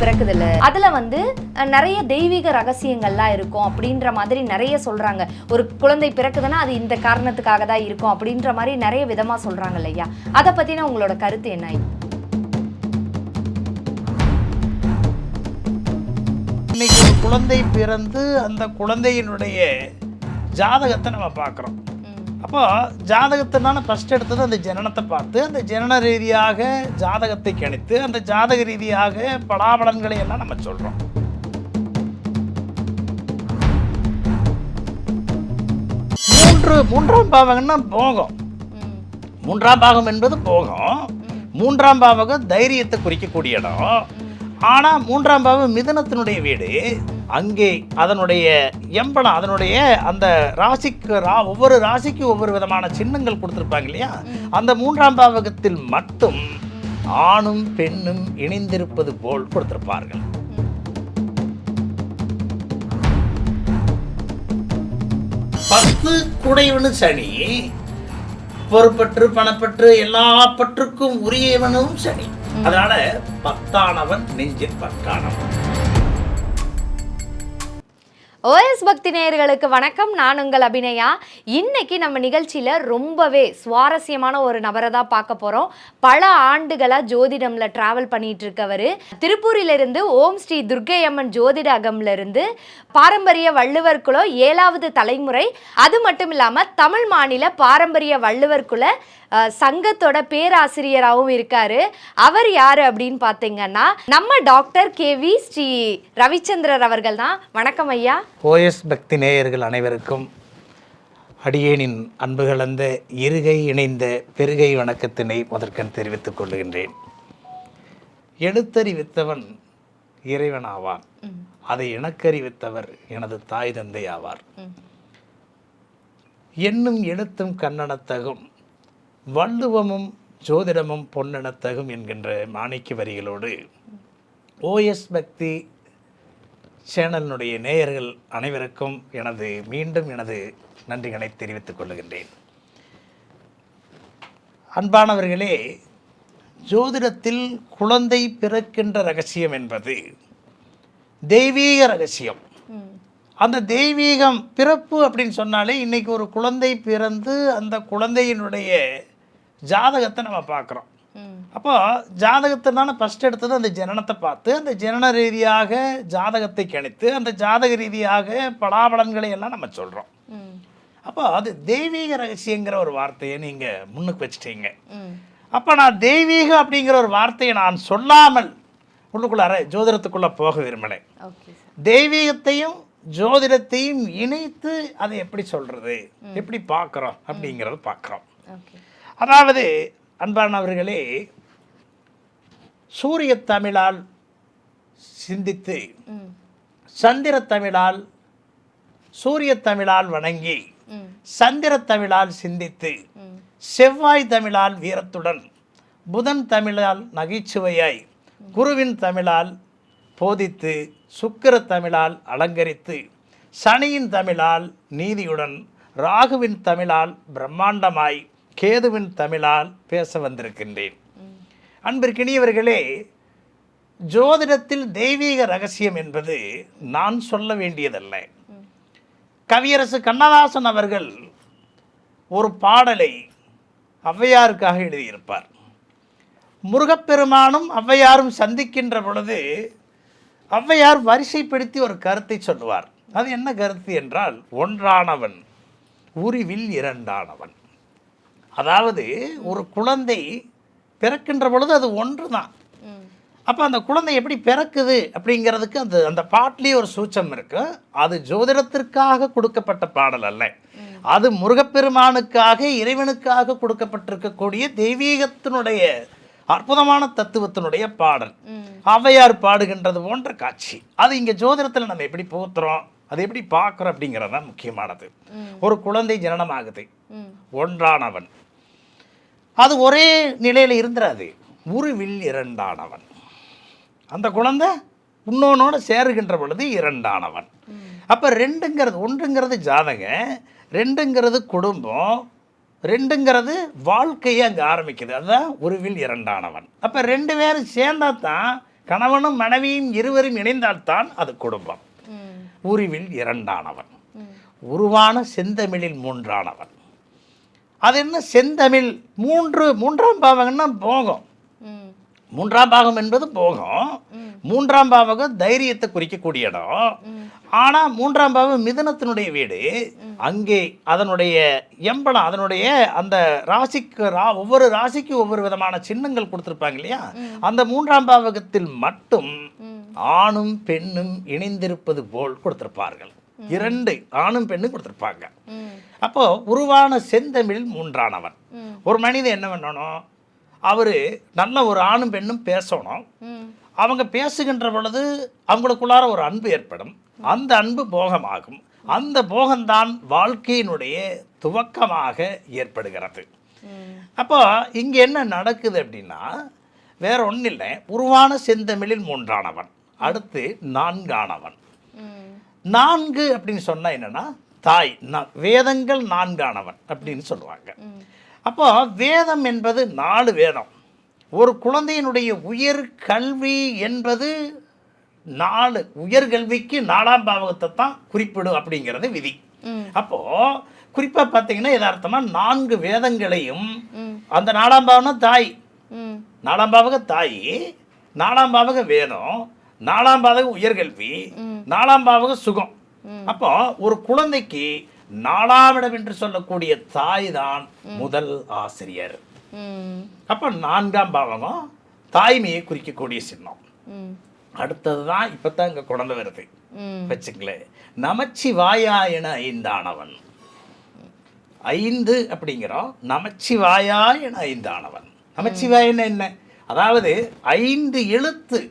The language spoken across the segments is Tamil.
பிறக்குதுல்ல, அதுல வந்து நிறைய தெய்வீக ரகசியங்கள்லாம் இருக்கும் அப்படின்ற மாதிரி நிறைய சொல்றாங்க. ஒரு குழந்தை பிறக்குதுன்னா அது இந்த காரணத்துக்காக தான் இருக்கும் அப்படின்ற மாதிரி நிறைய விதமா சொல்றாங்க இல்லையா? அதை பத்தின உங்களோட கருத்து என்ன? இன்னைக்கு ஒரு குழந்தை பிறந்து அந்த குழந்தையினுடைய ஜாதகத்தை நம்ம பார்க்குறோம். அப்போ ஜாதகத்தை தானே ஃபஸ்ட் எடுத்தது அந்த ஜனனத்தை பார்த்து அந்த ஜனன ரீதியாக ஜாதகத்தை கணித்து அந்த ஜாதக ரீதியாக பலாபலன்களை எல்லாம் நம்ம சொல்கிறோம். மூன்றாம் பாவகம்னா போகம். மூன்றாம் பாகம் என்பது போகம். மூன்றாம் பாவகம் தைரியத்தை குறிக்கக்கூடிய இடம். ஆனால் மூன்றாம் பாவம் மிதுனத்தினுடைய வீடு. அங்கே அதனுடைய எம்பளம், அதனுடைய அந்த ராசிக்கு ஒவ்வொரு ராசிக்கு ஒவ்வொரு விதமான சின்னங்கள் கொடுத்துருப்பாங்க இல்லையா? அந்த மூன்றாம் பாவகத்தில் மட்டும் ஆணும் பெண்ணும் இணைந்திருப்பது போல் கொடுத்திருப்பார்கள். பத்து குடைவனு சனி, பொறுப்பற்று பணப்பற்று எல்லா பற்றுக்கும் உரியவனும் சனி. அதனால பத்தானவன் நெஞ்சில் பத்தானவன். OS பக்தி நேயர்களுக்கு வணக்கம். நான் உங்கள் அபிநயா. இன்னைக்கு நம்ம நிகழ்ச்சியில் ரொம்பவே சுவாரஸ்யமான ஒரு நபரை தான் பார்க்க போகிறோம். பல ஆண்டுகளாக ஜோதிடம்ல ட்ராவல் பண்ணிட்டு இருக்கவர். திருப்பூரிலிருந்து ஓம் ஸ்ரீ துர்க்கை அம்மன் ஜோதிட அகம்லேருந்து பாரம்பரிய வள்ளுவர் குல 7வது தலைமுறை. அது மட்டும் இல்லாமல் தமிழ் மாநில பாரம்பரிய வள்ளுவர் குல சங்கத்தோட பேராசிரியராகவும் இருக்காரு. அவர் யாரு அப்படின்னு பார்த்தீங்கன்னா நம்ம டாக்டர் KV ஸ்ரீ ரவிச்சந்திரர் அவர்கள் தான். வணக்கம் ஐயா. OS பக்தி நேயர்கள் அனைவருக்கும் அடியேனின் அன்பு கலந்த இருகை இணைந்த பெருகை வணக்கத்தினை முதற்கண் தெரிவித்துக் கொள்கின்றேன். எழுத்தறிவித்தவன் இறைவன் ஆவான், அதை எனக்கறிவித்தவர் எனது தாய் தந்தை ஆவார். எண்ணும் எழுத்தும் கண்ணனத்தகும், வள்ளுவமும் ஜோதிடமும் பொன்னெனத்தகும் என்கின்ற மாணிக்க வரிகளோடு OS பக்தி சேனலினுடைய நேயர்கள் அனைவருக்கும் மீண்டும் எனது நன்றிகளை தெரிவித்துக் கொள்கின்றேன். அன்பானவர்களே, ஜோதிடத்தில் குழந்தை பிறக்கின்ற ரகசியம் என்பது தெய்வீக ரகசியம். அந்த தெய்வீகம் பிறப்பு அப்படின்னு சொன்னாலே இன்னைக்கு ஒரு குழந்தை பிறந்து அந்த குழந்தையினுடைய ஜாதகத்தை நம்ம பார்க்குறோம். அப்போ ஜாதகத்தை தானே ஃபஸ்ட் எடுத்தது அந்த ஜனனத்தை பார்த்து அந்த ஜனன ரீதியாக ஜாதகத்தை கணித்து அந்த ஜாதக ரீதியாக பலாபலன்களை எல்லாம் நம்ம சொல்கிறோம். அப்போ அது தெய்வீக ரகசியங்கிற ஒரு வார்த்தையை நீங்கள் முன்னுக்கு வச்சுட்டீங்க. அப்போ நான் தெய்வீகம் அப்படிங்கிற ஒரு வார்த்தையை நான் சொல்லாமல் உள்ளுக்குள்ளார ஜோதிடத்துக்குள்ளே போக விரும்பினேன். தெய்வீகத்தையும் ஜோதிடத்தையும் இணைத்து அதை எப்படி சொல்கிறது, எப்படி பார்க்குறோம் அப்படிங்கிறத பார்க்குறோம். அதாவது அன்பானவர்களே, சூரிய தமிழால் சிந்தித்து சந்திர தமிழால் சூரிய தமிழால் வணங்கி சந்திர தமிழால் சிந்தித்து செவ்வாய் தமிழால் வீரத்துடன் புதன் தமிழால் நகைச்சுவையாய் குருவின் தமிழால் போதித்து சுக்கிர தமிழால் அலங்கரித்து சனியின் தமிழால் நீதியுடன் ராகுவின் தமிழால் பிரம்மாண்டமாய் கேதுவின் தமிழால் பேச வந்திருக்கின்றேன். அன்பிற்கினியவர்களே, ஜோதிடத்தில் தெய்வீக ரகசியம் என்பது நான் சொல்ல வேண்டியதல்ல. கவியரசு கண்ணதாசன் அவர்கள் ஒரு பாடலை ஔவையாருக்காக எழுதியிருப்பார். முருகப்பெருமானும் ஔவையாரும் சந்திக்கின்ற பொழுது ஔவையார் வரிசைப்படுத்தி ஒரு கருத்தை சொல்லுவார். அது என்ன கருத்து என்றால், ஒன்றானவன் உருவில் இரண்டானவன். அதாவது ஒரு குழந்தை பிறக்கின்ற பொழுது அது ஒன்று தான். அப்போ அந்த குழந்தை எப்படி பிறக்குது அப்படிங்கிறதுக்கு அந்த பாட்டிலேயே ஒரு சூச்சம் இருக்கு. அது ஜோதிடத்திற்காக கொடுக்கப்பட்ட பாடல் அல்ல, அது முருகப்பெருமானுக்காக இறைவனுக்காக கொடுக்கப்பட்டிருக்கக்கூடிய தெய்வீகத்தினுடைய அற்புதமான தத்துவத்தினுடைய பாடல். ஔவையார் பாடுகின்றது போன்ற காட்சி. அது இங்கே ஜோதிடத்தில் நம்ம எப்படி புகுத்துறோம், அதை எப்படி பார்க்குறோம் அப்படிங்கிறது தான் முக்கியமானது. ஒரு குழந்தை ஜனனமாகுது, ஒன்றானவன், அது ஒரே நிலையில் இருந்துடாது, உருவில் இரண்டானவன். அந்த குழந்தை இன்னொன்னோட சேருகின்ற பொழுது இரண்டானவன். அப்போ ரெண்டுங்கிறது, ஒன்றுங்கிறது ஜாதக, ரெண்டுங்கிறது குடும்பம், ரெண்டுங்கிறது வாழ்க்கையை அங்கே ஆரம்பிக்குது. அதுதான் உருவில் இரண்டானவன். அப்போ ரெண்டு பேரும் சேர்ந்தா தான் கணவனும் மனைவியும் இருவரும் இணைந்தால்தான் அது குடும்பம். ம். உருவில் இரண்டானவன், ம். உருவான செந்தமிழில் மூன்றானவன். அது என்ன செந்தமிழ்? மூன்றாம் பாவகம்னா போகம். ம். மூன்றாம் பாகம் என்பது போகம். மூன்றாம் பாவகம் தைரியத்தை குறிக்கக்கூடிய இடம். ஆனால் மூன்றாம் பாவம் மிதுனத்தினுடைய வீடு. அங்கே அதனுடைய எம்பளம், அதனுடைய அந்த ராசிக்கு ஒவ்வொரு ராசிக்கு ஒவ்வொரு விதமான சின்னங்கள் கொடுத்துருப்பாங்க இல்லையா? அந்த மூன்றாம் பாவகத்தில் மட்டும் ஆணும் பெண்ணும் இணைந்திருப்பது போல் கொடுத்திருப்பார்கள். 2 ஆணும் பெண்ணும் கொடுத்திருப்பாங்க. அப்போ உருவான செந்தமிழ் மூன்றானவன். ஒரு மனிதன் என்ன பண்ணணும்? அவர் நல்ல ஒரு ஆணும் பெண்ணும் பேசணும். அவங்க பேசுகின்ற பொழுது அவங்களுக்குள்ளார ஒரு அன்பு ஏற்படும். அந்த அன்பு போகமாகும். அந்த போகம்தான் வாழ்க்கையினுடைய துவக்கமாக ஏற்படுகிறது. அப்போ இங்கே என்ன நடக்குது அப்படின்னா, வேற ஒன்றும் இல்லை. உருவான செந்தமிழில் மூன்றானவன், அடுத்து 4ஆனவன். 4 அப்படின்னு சொன்னால் என்னென்னா தாய். வேதங்கள் 4ஆனவன் அப்படின்னு சொல்லுவாங்க. அப்போ வேதம் என்பது 4 வேதம். ஒரு குழந்தையினுடைய உயர் கல்வி என்பது 4 உயர்கல்விக்கு 4ஆம் பாவகத்தை தான் குறிப்பிடும் அப்படிங்கிறது விதி. அப்போ குறிப்பாக பார்த்தீங்கன்னா யதார்த்தமாக 4 வேதங்களையும் அந்த 4ஆம் பாவம்னா தாய், 4ஆம் பாவக தாய், 4ஆம் பாவக வேதம், 4ஆம் பாவக உயர்கல்வி, 4ஆம் பாவக சுகம். அப்போ ஒரு குழந்தைக்கு 4ஆம் இடம் என்று சொல்லக்கூடிய தாய் தான் முதல் ஆசிரியர். அப்போ 4ஆம் பாவகம் தாய்மையை குறிக்கக்கூடிய சின்னம். அடுத்தது தான் இப்போ தான் இங்கே குழந்தை வருது வச்சுங்களேன். நமச்சிவாயா என 5ஆனவன். 5 அப்படிங்கிறோம். நமச்சிவாயா என 5ஆனவன். நமச்சிவாயன்னு என்ன? அதாவது 5 எழுத்து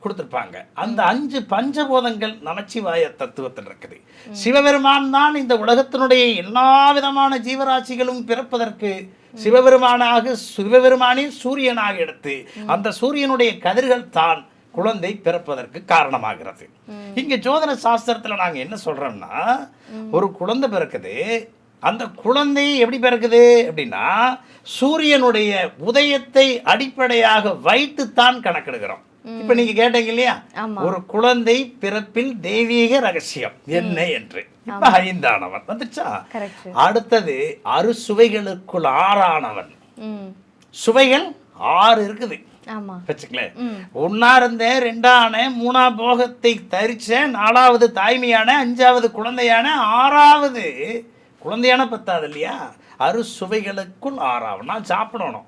கொடுத்துருப்பாங்க. அந்த 5 பஞ்சபூதங்கள் நமச்சிவாய தத்துவத்தில் இருக்குது. சிவபெருமான் தான் இந்த உலகத்தினுடைய எல்லா விதமான ஜீவராசிகளும் பிறப்பதற்கு சிவபெருமானே சூரியனாக எடுத்து அந்த சூரியனுடைய கதிர்கள் தான் குழந்தை பிறப்பதற்கு காரணமாகிறது. இங்க ஜோதிட சாஸ்திரத்துல நாங்க என்ன சொல்றோம்னா, ஒரு குழந்தை பிறக்குது. அந்த குழந்தை எப்படி பிறக்குது அப்படின்னா, சூரியனுடைய உதயத்தை அடிப்படையாக வைத்துத்தான் கணக்கெடுக்கிறோம். இப்ப நீங்க கேட்டீங்க இல்லையா, ஒரு குழந்தை பிறப்பில் தெய்வீக ரகசியம் என்ன என்று. இப்ப 5ஆனவன் வந்துச்சா. அடுத்தது அறுசுவைகளுக்குள் 6ஆனவன். சுவைகள் 6 இருக்குது வச்சுக்கலேன். 1 இருந்தேன், 2 3ஆம் போகத்தை தரிச்சேன், 4வது தாய்மையான, 5வது குழந்தையான, 6வது குழந்தையான 10வது இல்லையா. அறுசுவைகளுக்குள் 6ஆவன். நான் சாப்பிடணும்,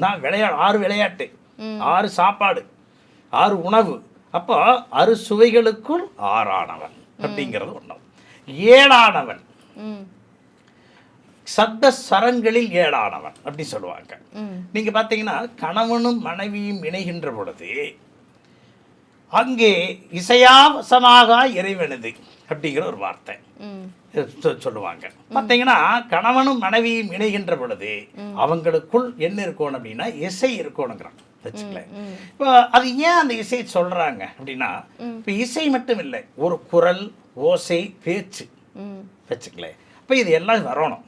நான் 6 விளையாட்டு, 6 சாப்பாடு, 6 உணவு. அப்போ அறுசுவைகளுக்குள் 6ஆனவன் அப்படிங்கிறது ஒன்று. 7ஆனவன் சப்த சரங்களில் 7ஆனவன் அப்படி சொல்லுவாங்க. நீங்க பார்த்தீங்கன்னா கணவனும் மனைவியும் இணைகின்ற பொழுது அங்கே இசையாவசமாக இறைவனது அப்படிங்கிற ஒரு வார்த்தை சொல்லுவாங்க. பார்த்தீங்கன்னா கணவனும் மனைவியும் இணைகின்ற பொழுது அவங்களுக்குள் என்ன இருக்கணும் அப்படின்னா இசை இருக்கணுங்கிறான் வச்சுக்கலேன். இப்போ அது ஏன் அந்த இசையை சொல்றாங்க அப்படின்னா, இப்போ இசை மட்டும் இல்லை, ஒரு குரல், ஓசை, பேச்சு வச்சுக்கலேன். இப்போ இது எல்லாம் வரணும்.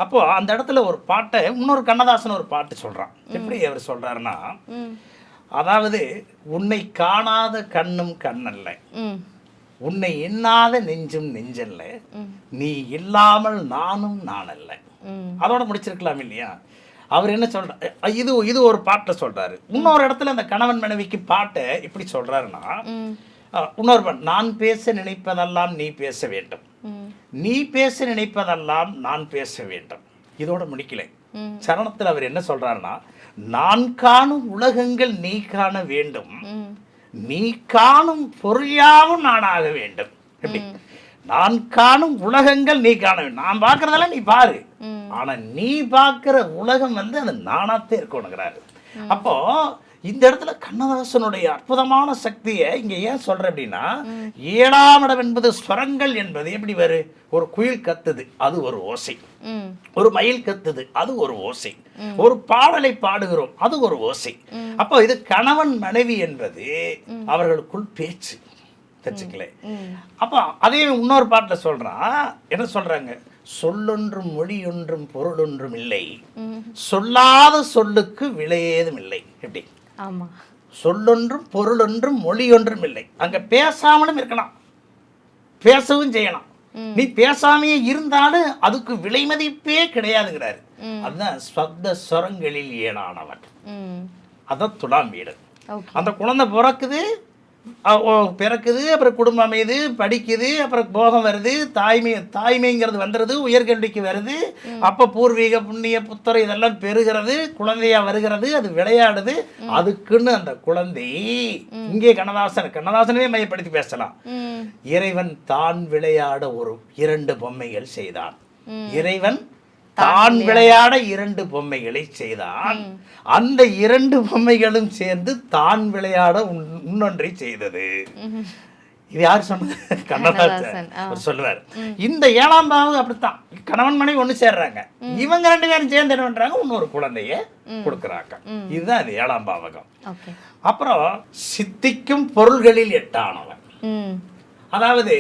அப்போ அந்த இடத்துல ஒரு பாட்டை இன்னொரு கண்ணதாசன் ஒரு பாட்டு சொல்றான். எப்படி அவர் சொல்றாருன்னா, அதாவது உன்னை காணாத கண்ணும் கண்ணல்ல, உன்னை எண்ணாத நெஞ்சும் நெஞ்சல்ல, நீ இல்லாமல் நானும் நானல்ல. அதோட முடிச்சிருக்கலாம் இல்லையா. அவர் என்ன சொல்றாரு, இது ஒரு பாட்டை சொல்றாரு. இன்னொரு இடத்துல அந்த கணவன் மனைவிக்கு பாட்டை இப்படி சொல்றாருன்னா, இன்னொரு நான் பேச நினைப்பதெல்லாம் நீ பேச வேண்டும், நீ பேச நினைப்பதெல்லாம் நான் பேச வேண்டும். இதோட முடிக்கல. சரணத்தில் அவர் என்ன சொல்றாருன்னா, நான் காணும் உலகங்கள் நீ காண வேண்டும், நீ காணும் பொருளாவும் நானாக வேண்டும். எப்படி? நான் காணும் உலகங்கள் நீ காண வேண்டும். நான் பார்க்கறதெல்லாம் நீ பாரு, ஆனா நீ பார்க்கிற உலகம் வந்து அது நானாத்தே இருக்கணுங்கிறாரு. அப்போ இந்த இடத்துல கண்ணதாசனுடைய அற்புதமான சக்தியை இங்க ஏன் சொல்றேன் அப்படின்னா, 7ஆம் இடம் என்பது ஸ்வரங்கள் என்பது எப்படி வரு, ஒரு குயில் கத்துது அது ஒரு ஓசை, ஒரு மயில் கத்துது அது ஒரு ஓசை, ஒரு பாடலை பாடுகிறோம் அது ஒரு ஓசை. அப்போ இது கணவன் மனைவி என்பது அவர்களுக்குள் பேச்சு வச்சுக்கல. அப்போ அதே இன்னொரு பாட்டில் சொல்றான், என்ன சொல்றாங்க, சொல்லொன்றும் மொழி ஒன்றும் பொருள் ஒன்றும் இல்லை, சொல்லாத சொல்லுக்கு விலையேதும் இல்லை. எப்படி? சொல்லொன்றும் பொருளொன்றும் மொழியொன்றும் இல்லை. அங்க பேசாமலும் இருக்கலாம், பேசவும் செய்யலாம். நீ பேசாமையே இருந்தாலும் அதுக்கு விலை மதிப்பே கிடையாதுங்கிறாரு. அதுதான் சப்த ஸ்வரங்களில் ஏனானவன். அதான் துலாம் வீடு. அந்த குழந்தை பிறக்குது, அப்புறம் குடும்பம் அமையுது, படிக்குது, அப்புறம் போகம் வருது, தாய்மைங்கிறது வந்துடுது, உயர்கல்விக்கு வருது, அப்போ பூர்வீக புண்ணிய புத்தர் இதெல்லாம் பெறுகிறது, குழந்தையா வருகிறது, அது விளையாடுது. அதுக்குன்னு அந்த குழந்தை இங்கே கண்ணதாசனவே மையப்படுத்தி பேசலாம். இறைவன் தான் விளையாட 2 பொம்மைகள் செய்தான். இறைவன் தான் விளையாட 2 பொம்மைகளை செய்தான். அந்த 2 பொம்மைகளும் சேர்ந்து தான் விளையாட இன்னொன்றை செய்தது. இது யார் சொன்னது? கண்ணதாசன் சொல்லுவார். இந்த 7ஆம் பாவம் அப்படித்தான். கணவன் மனைவி ஒண்ணு சேர்றாங்க, இவங்க 2 பேரும் சேர்ந்து என்ன பண்றாங்க, இன்னொரு குழந்தைய கொடுக்குறாங்க. இதுதான் இது 7ஆம் பாவகம். அப்புறம் சித்திக்கும் பொருள்களில் 8ஆனவன். அதாவது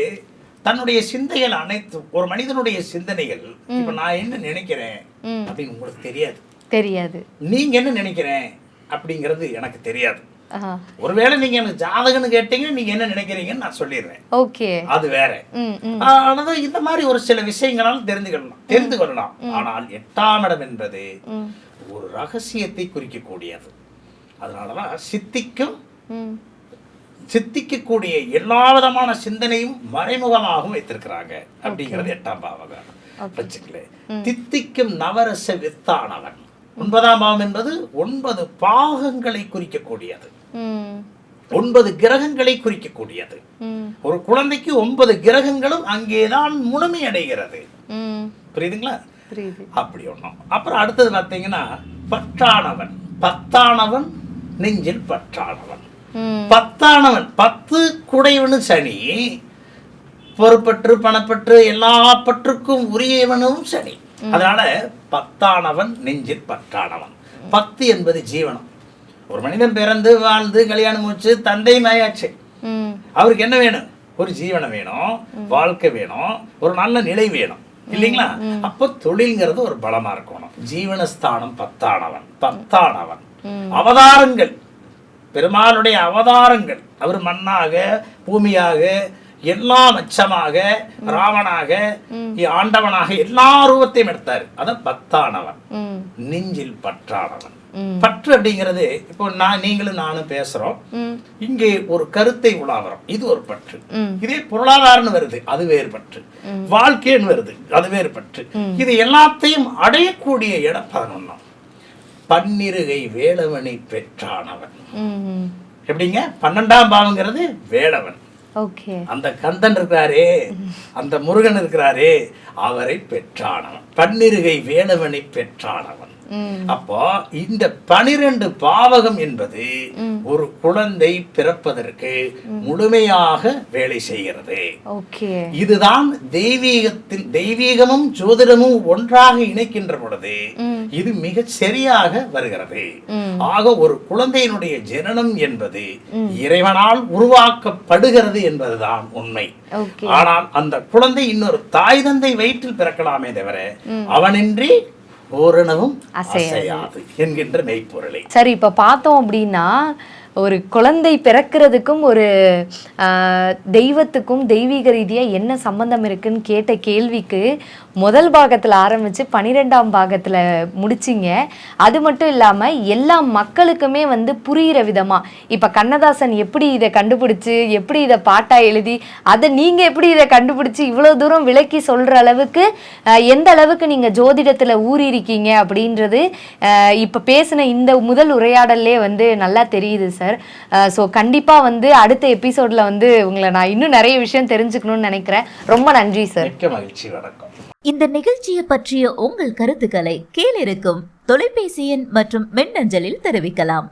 தன்னுடைய சிந்தைகள் அனைத்து, ஒரு மனிதனுடைய சிந்தனைகள், இப்ப நான் என்ன நினைக்கிறேன் அப்படின்னு உங்களுக்கு தெரியாது, நீங்க என்ன நினைக்கிறேன் அப்படிங்கிறது எனக்கு தெரியாது. ஒருவேளை நீங்க எனக்கு ஜாதகம்னு கேட்டீங்கன்னா நீங்க என்ன நினைக்கிறீங்கன்னு நான் சொல்லிடுறேன், அது வேற. ஆனது இந்த மாதிரி ஒரு சில விஷயங்களாலும் தெரிந்து கொள்ளலாம். ஆனால் 8ஆம் இடம் என்பது ஒரு ரகசியத்தை குறிக்கக்கூடியது. அதனாலதான் சித்திக்கக்கூடிய எல்லா விதமான சிந்தனையும் மறைமுகமாகவும் வைத்திருக்கிறாங்க அப்படிங்கிறது 8ஆம் பாவகம். தித்திக்கும் நவரச வித்தானவன். 9ஆம் பாவம் என்பது 9 பாகங்களை குறிக்கக்கூடியது, 9 கிரகங்களை குறிக்கக்கூடியது. ஒரு குழந்தைக்கு 9 கிரகங்களும் அங்கேதான் முழுமை அடைகிறது. புரியுதுங்களா? அப்படி ஒண்ணும். அப்புறம் அடுத்தது பார்த்தீங்கன்னா பற்றானவன். 10ஆனவன் நெஞ்சில் பற்றானவன். 10ஆனவன் 10 குடைவனு சனி, பொறுப்பற்று பணப்பற்று எல்லா பற்றுக்கும் உரியவனும் சனி. அதனால 10ஆனவன் நெஞ்சில் பற்றானவன். 10 என்பது ஜீவனம். ஒரு மனிதன் பிறந்து வாழ்ந்து கல்யாணம் முடிச்சு தந்தை மாயாச்சு, அவருக்கு என்ன வேணும்? ஒரு ஜீவனம் வேணும், வாழ்க்கை வேணும், ஒரு நல்ல நிலை வேணும், இல்லைங்களா? அப்போ தொழில்ங்கிறது ஒரு பலமா இருக்கணும். ஜீவனஸ்தானம் 10ஆனவன். அவதாரங்கள், பெருமாளுடைய அவதாரங்கள், அவர் மண்ணாக பூமியாக எல்லாம் அச்சமாக ராவனாக ஆண்டவனாக எல்லா ரூபத்தையும் எடுத்தாரு. அதான் 10ஆனவன். நெஞ்சில் பற்றானவன். பற்று அப்படிங்கிறது இப்போ நீங்களும் நானும் பேசுறோம், இங்கே ஒரு கருத்தை உலாவறோம், இது ஒரு பற்று. இதே பொருளாதாரம் வருது, அது வேறு பற்று. வாழ்க்கைன்னு வருது, அது வேறு பற்று. இது எல்லாத்தையும் அடையக்கூடிய இடம் 11. பன்னிருகை வேலவனை பெற்றானவன். எப்படிங்க? 12ஆம் பாவங்கிறது வேலவன். அந்த கந்தன் இருக்கிறாரே, அந்த முருகன் இருக்கிறாரே, அவரை பெற்றானவன். பன்னிருகை வேலவனை பெற்றானவன். அப்போ இந்த 12 பாவகம் என்பது ஒரு குழந்தை பிறப்பதற்கு முழுமையாக வேலை செய்கிறது. இதுதான் தெய்வீகமும் ஜோதிடமும் ஒன்றாக இணைக்கின்ற பொழுது இது மிக சரியாக வருகிறது. ஆக ஒரு குழந்தையினுடைய ஜனனம் என்பது இறைவனால் உருவாக்கப்படுகிறது என்பதுதான் உண்மை. ஆனால் அந்த குழந்தை இன்னொரு தாய் தந்தை வயிற்றில் பிறக்கலாமே தவிர அவனின்றி ஓரணவும் அசையாது என்கின்ற மெய்ப்பொருளை. சரி, இப்ப பார்த்தோம் அப்படின்னா ஒரு குழந்தை பிறக்கிறதுக்கும் ஒரு தெய்வத்துக்கும் தெய்வீக ரீதியாக என்ன சம்பந்தம் இருக்குன்னு கேட்ட கேள்விக்கு முதல் பாகத்தில் ஆரம்பித்து 12ஆம் பாகத்தில் முடிச்சிங்க. அது மட்டும் இல்லாமல் எல்லா மக்களுக்குமே புரிகிற விதமாக, இப்போ கண்ணதாசன் எப்படி இதை கண்டுபிடிச்சி, எப்படி இதை பாட்டாக எழுதி, அதை நீங்கள் எப்படி இதை கண்டுபிடிச்சி இவ்வளோ தூரம் விளக்கி சொல்கிற அளவுக்கு எந்த அளவுக்கு நீங்கள் ஜோதிடத்தில் ஊறியிருக்கீங்க அப்படின்றது இப்போ பேசின இந்த முதல் உரையாடல்லே நல்லா தெரியுது சார். ஸோ கண்டிப்பாக அடுத்த எபிசோடில் உங்களை நான் இன்னும் நிறைய விஷயம் தெரிஞ்சுக்கணும்னு நினைக்கிறேன். ரொம்ப நன்றி சார். மகிழ்ச்சி. வணக்கம். இந்த நிகழ்ச்சியை பற்றிய உங்கள் கருத்துக்களை கீழிருக்கும் தொலைபேசி எண் மற்றும் மின்னஞ்சலில் தெரிவிக்கலாம்.